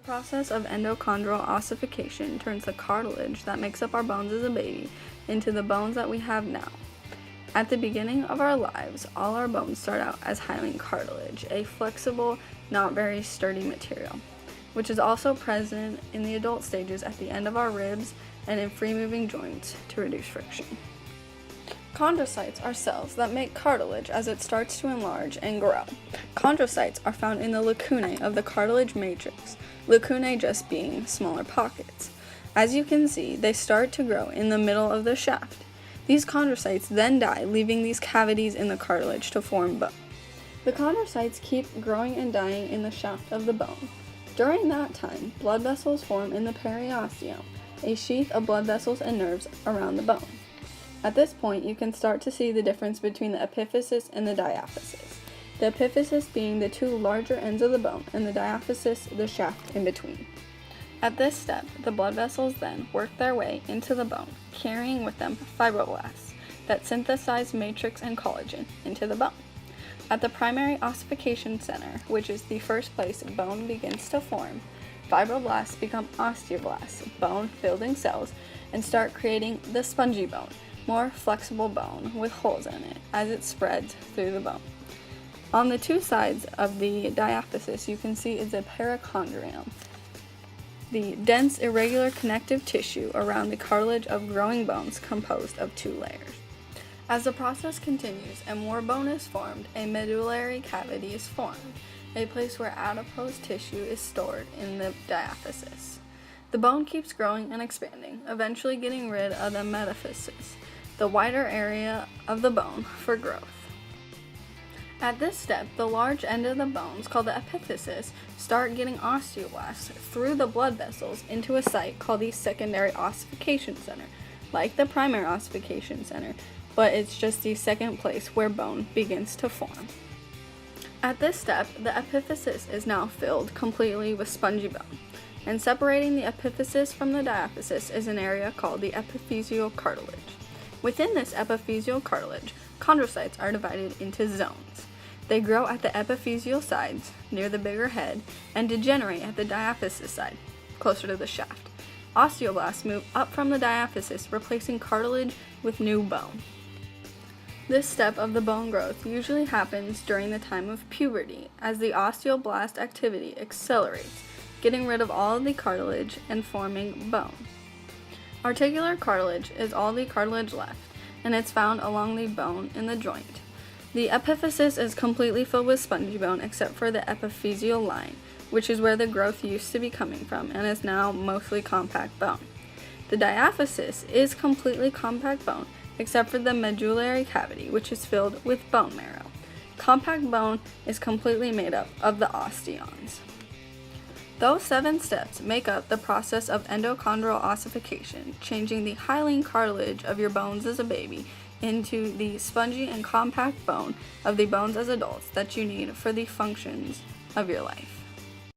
process of endochondral ossification turns the cartilage that makes up our bones as a baby into the bones that we have now. At the beginning of our lives, all our bones start out as hyaline cartilage, a flexible, not very sturdy material, which is also present in the adult stages at the end of our ribs and in free-moving joints to reduce friction. Chondrocytes are cells that make cartilage as it starts to enlarge and grow. Chondrocytes are found in the lacunae of the cartilage matrix, lacunae just being smaller pockets. As you can see, they start to grow in the middle of the shaft. These chondrocytes then die, leaving these cavities in the cartilage to form bone. The chondrocytes keep growing and dying in the shaft of the bone. During that time, blood vessels form in the periosteum, a sheath of blood vessels and nerves around the bone. At this point, you can start to see the difference between the epiphysis and the diaphysis, the epiphysis being the two larger ends of the bone and the diaphysis the shaft in between. At this step, the blood vessels then work their way into the bone, carrying with them fibroblasts that synthesize matrix and collagen into the bone. At the primary ossification center, which is the first place bone begins to form, fibroblasts become osteoblasts, bone-building cells, and start creating the spongy bone, more flexible bone with holes in it as it spreads through the bone. On the two sides of the diaphysis, you can see is a perichondrium, the dense irregular connective tissue around the cartilage of growing bones composed of two layers. As the process continues and more bone is formed, a medullary cavity is formed, a place where adipose tissue is stored in the diaphysis. The bone keeps growing and expanding, eventually getting rid of the metaphysis, the wider area of the bone, for growth. At this step, the large end of the bones, called the epiphysis, start getting osteoblasts through the blood vessels into a site called the secondary ossification center, like the primary ossification center, but it's just the second place where bone begins to form. At this step, the epiphysis is now filled completely with spongy bone, and separating the epiphysis from the diaphysis is an area called the epiphyseal cartilage. Within this epiphyseal cartilage, chondrocytes are divided into zones. They grow at the epiphyseal sides, near the bigger head, and degenerate at the diaphysis side, closer to the shaft. Osteoblasts move up from the diaphysis, replacing cartilage with new bone. This step of the bone growth usually happens during the time of puberty, as the osteoblast activity accelerates, getting rid of all of the cartilage and forming bone. Articular cartilage is all the cartilage left, and it's found along the bone in the joint. The epiphysis is completely filled with spongy bone except for the epiphyseal line, which is where the growth used to be coming from and is now mostly compact bone. The diaphysis is completely compact bone except for the medullary cavity, which is filled with bone marrow. Compact bone is completely made up of the osteons. Those 7 steps make up the process of endochondral ossification, changing the hyaline cartilage of your bones as a baby into the spongy and compact bone of the bones as adults that you need for the functions of your life.